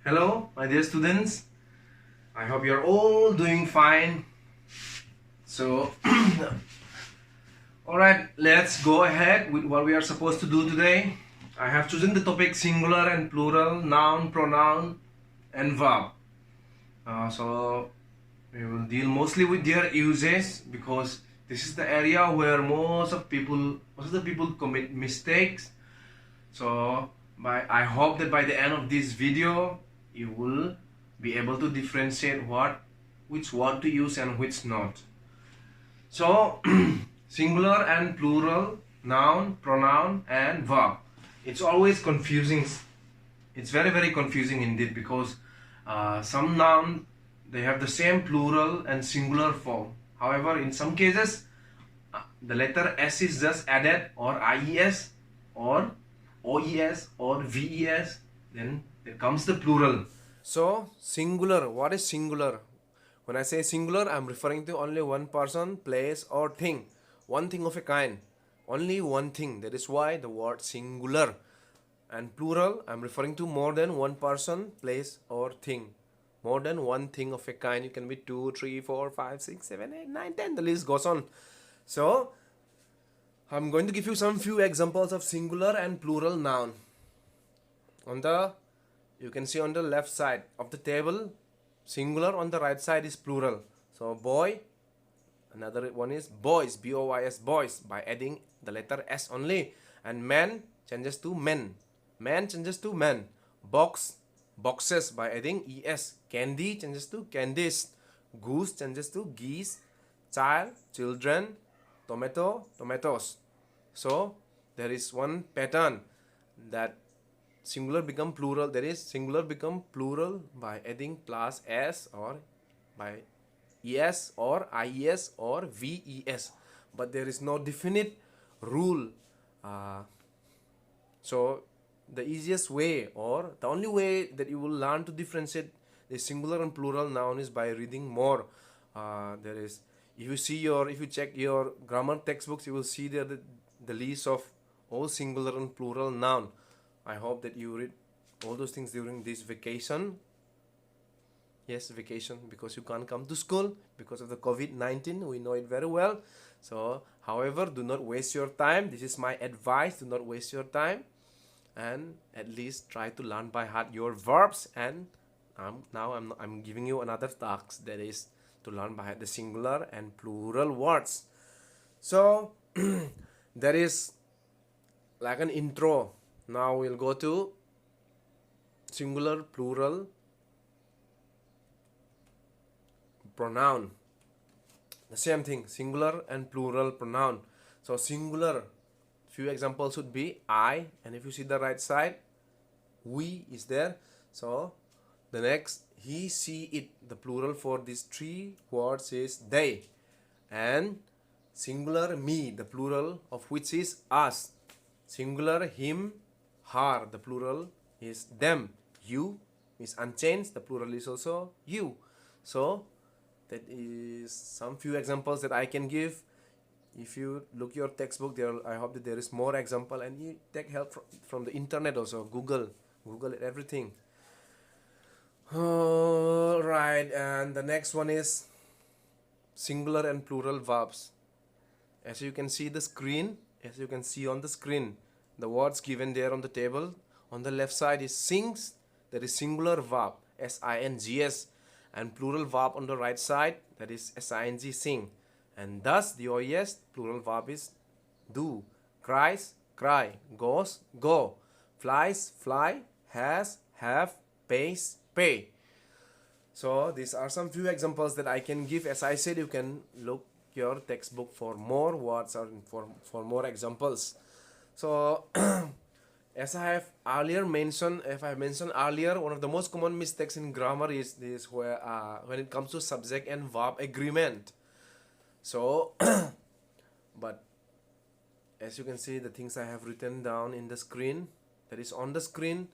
Hello, my dear students. I hope you're all doing fine. So, alright, let's go ahead with what we are supposed to do today. I have chosen the topic singular and plural, noun, pronoun, and verb. So, we will deal mostly with their uses because this is the area where most of the people commit mistakes. So I hope that by the end of this video you will be able to differentiate which word to use and which not. So singular and plural, noun, pronoun, and verb. It's always confusing. It's very confusing indeed because some noun they have the same plural and singular form. However, in some cases the letter S is just added, or IES, or OES, or VES, then there comes the plural. So singular, what is singular? When I say singular, I'm referring to only one person, place, or thing. One thing of a kind. Only one thing. That is why the word singular. And plural, I'm referring to more than one person, place, or thing. More than one thing of a kind. It can be 2, 3, 4, 5, 6, 7, 8, 9, 10. The list goes on. So I'm going to give you some few examples of singular and plural noun. You can see on the left side of the table, singular, on the right side is plural. So boy, another one is boys, B-O-Y-S, boys, by adding the letter S only. And man changes to men. Man changes to men. Box, boxes, by adding ES. Candy changes to candies. Goose changes to geese. Child, children. Tomato, tomatoes. So there is one pattern that singular become plural. There is singular become plural by adding plus S, or by ES or IES or VES, but there is no definite rule. So the easiest way, or the only way that you will learn to differentiate the singular and plural noun is by reading more. There is, if you check your grammar textbooks, you will see there the list of all singular and plural noun. I hope that you read all those things during this vacation. Yes, vacation, because you can't come to school because of the COVID-19. We know it very well. So, however, do not waste your time. This is my advice. Do not waste your time. And at least try to learn by heart your verbs. And now I'm giving you another task, that is to learn by heart the singular and plural words. So, there is like an intro. Now we'll go to singular, plural, pronoun. The same thing, singular and plural pronoun. So singular, few examples would be I, and if you see the right side, we is there. So the next, he, she, it. The plural for these three words is they. And singular, me, the plural of which is us. Singular, him, her, the plural is them. You is unchanged, the plural is also you. So that is some few examples that I can give. If you look your textbook there, I hope that there is more example, and you take help from the internet also. Google everything. Right, and the next one is singular and plural verbs. As you can see on the screen, the words given there on the table. On the left side is sings, that is singular verb, S-I-N-G-S, and plural verb on the right side, that is S-I-N-G, sing. And thus the OES, plural verb is do. Cries, cry. Goes, go. Flies, fly. Has, have. Pays, pay. So these are some few examples that I can give. As I said, you can look your textbook for more words or for more examples. So as I have mentioned earlier, one of the most common mistakes in grammar is this, where when it comes to subject and verb agreement. So but as you can see, the things I have written down in the screen, that is on the screen,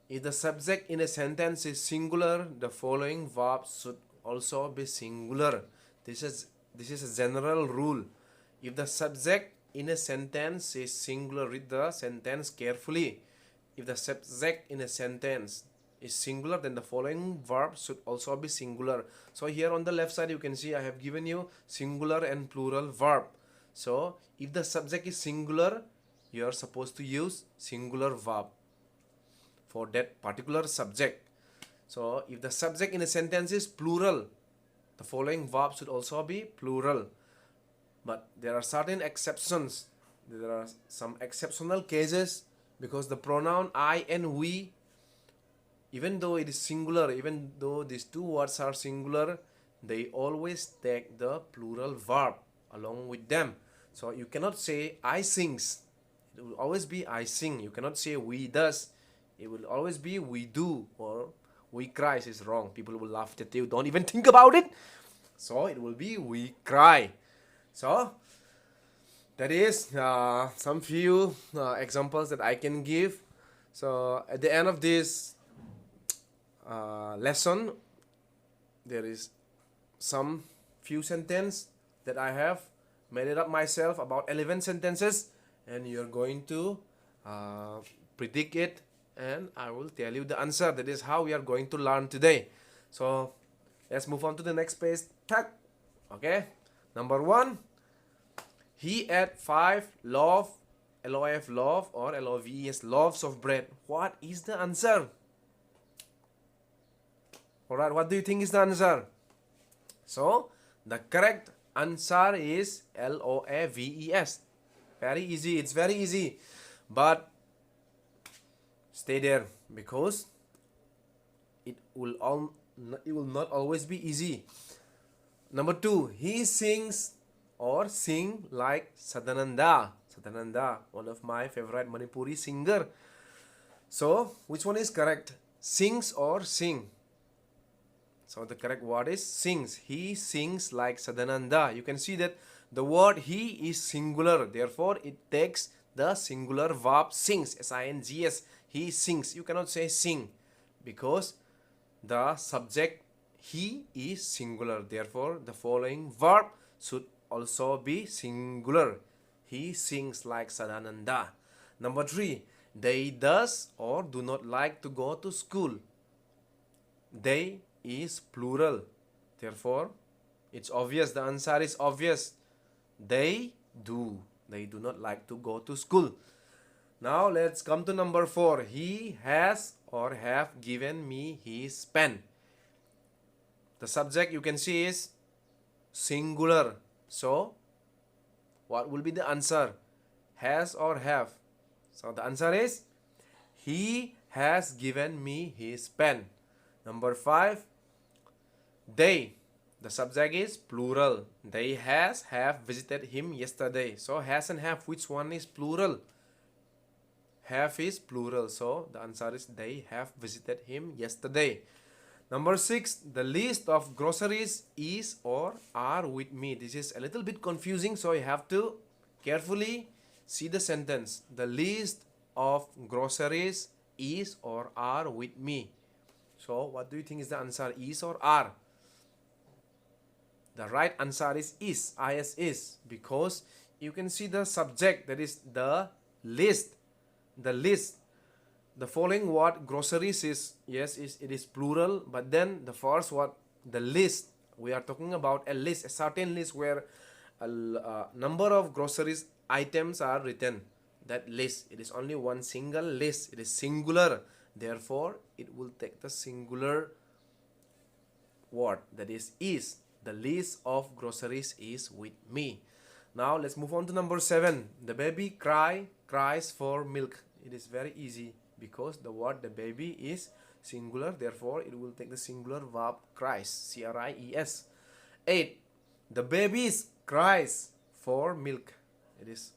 if the subject in a sentence is singular, the following verbs should also be singular. This is a general rule. If the subject in a sentence is singular, read the sentence carefully. If the subject in a sentence is singular, then the following verb should also be singular. So here on the left side you can see I have given you singular and plural verb. So if the subject is singular, you are supposed to use singular verb for that particular subject. So if the subject in a sentence is plural, the following verb should also be plural. But there are certain exceptions. There are some exceptional cases because the pronoun I and we, even though it is singular, even though these two words are singular, they always take the plural verb along with them. So you cannot say I sings. It will always be I sing. You cannot say we does. It will always be we do, or we cries is wrong. People will laugh at you. Don't even think about it. So it will be we cry. So that is some few examples that I can give. So at the end of this lesson, there is some few sentence that I have made it up myself, about 11 sentences, and you're going to predict it, and I will tell you the answer. That is how we are going to learn today. So let's move on to the next page. Okay, number 1, he ate 5 loaf, LOF loaf, or LOVES loaves of bread. What is the answer? Alright, what do you think is the answer? So the correct answer is LOAVES. Very easy, it's very easy. But stay there, because it will not always be easy. Number 2, he sings or sing like Sadananda. Sadananda, one of my favorite Manipuri singer. So which one is correct? Sings or sing? So the correct word is sings. He sings like Sadananda. You can see that the word he is singular. Therefore, it takes the singular verb sings. S-I-N-G-S. He sings. You cannot say sing because the subject he is singular. Therefore, the following verb should also be singular. He sings like Sadananda. Number 3, they does or do not like to go to school. They is plural. Therefore, it's obvious. The answer is obvious. They do. They do not like to go to school. Now let's come to number 4. He has or have given me his pen. The subject you can see is singular. So what will be the answer? Has or have? So the answer is he has given me his pen. Number 5, they. The subject is plural. They have visited him yesterday. So has and have, which one is plural? Have is plural. So the answer is they have visited him yesterday. Number 6, the list of groceries is or are with me. This is a little bit confusing, so you have to carefully see the sentence. The list of groceries is or are with me. So what do you think is the answer? Is or are? The right answer is, is, because you can see the subject, that is the list. The list. The following word groceries is, yes, it is plural, but then the first word, the list, we are talking about a list, a certain list where a number of groceries items are written. That list, it is only one single list. It is singular. Therefore, it will take the singular word, that is. The list of groceries is with me. Now let's move on to number 7. The baby cries for milk. It is very easy because the word the baby is singular. Therefore, it will take the singular verb cries. C-R-I-E-S. 8. The baby cries for milk. It is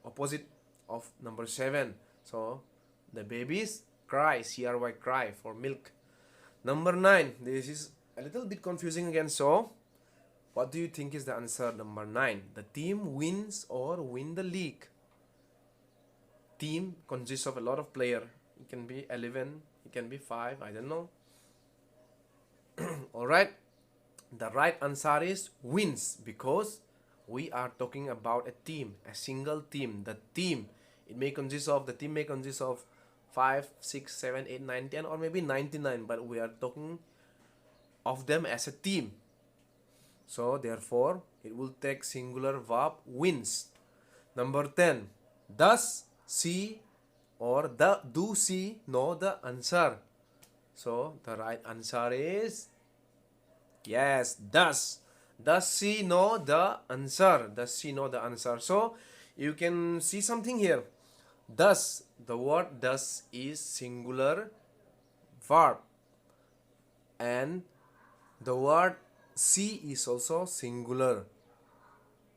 opposite of number 7. So the babies cry, C-R-Y, cry for milk. Number 9. This is a little bit confusing again. So what do you think is the answer? Number 9. The team wins or win the league. Team consists of a lot of players. It can be 11, it can be 5, I don't know. Alright. The right answer is wins, because we are talking about a team, a single team. The team, the team may consist of 5, 6, 7, 8, 9, 10, or maybe 99, but we are talking of them as a team. So therefore, it will take singular verb wins. Number 10. Does she or do she know the answer? So the right answer is yes, does. Does she know the answer? Does she know the answer? So you can see something here. Does, the word does is singular verb, and the word she is also singular,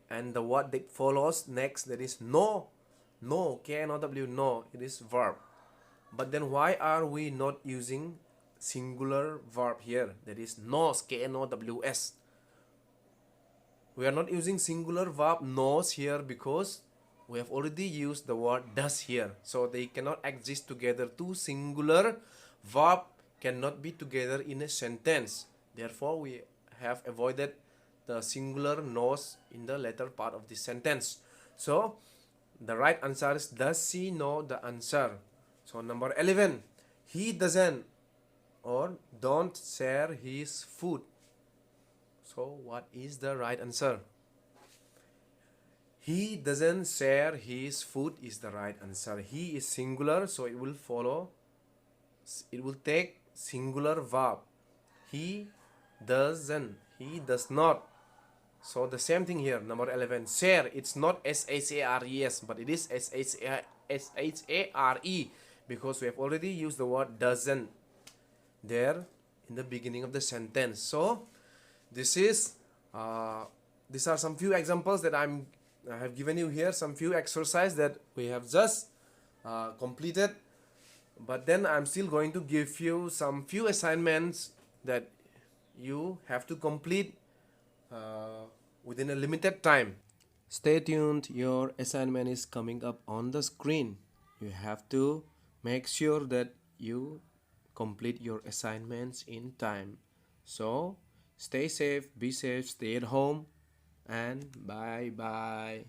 and the word that follows next, that is no. No, K-N-O-W, no, it is verb. But then why are we not using singular verb here, that is knows, K-N-O-W-S? We are not using singular verb knows here because we have already used the word does here. So they cannot exist together. Two singular verb cannot be together in a sentence. Therefore, we have avoided the singular knows in the latter part of the sentence. So the right answer is does she know the answer? So number 11, he doesn't or don't share his food. So what is the right answer? He doesn't share his food is the right answer. He is singular, so it will follow, it will take singular verb. He doesn't, he does not. So the same thing here, number 11. Share, it's not S-H-A-R-E-S, but it is S-H-A-R-E because we have already used the word doesn't there in the beginning of the sentence. So this is these are some few examples that I have given you here, some few exercise that we have just completed. But then I'm still going to give you some few assignments that you have to complete within a limited time. Stay tuned, your assignment is coming up on the screen. You have to make sure that you complete your assignments in time. So stay safe, be safe, stay at home, and bye bye.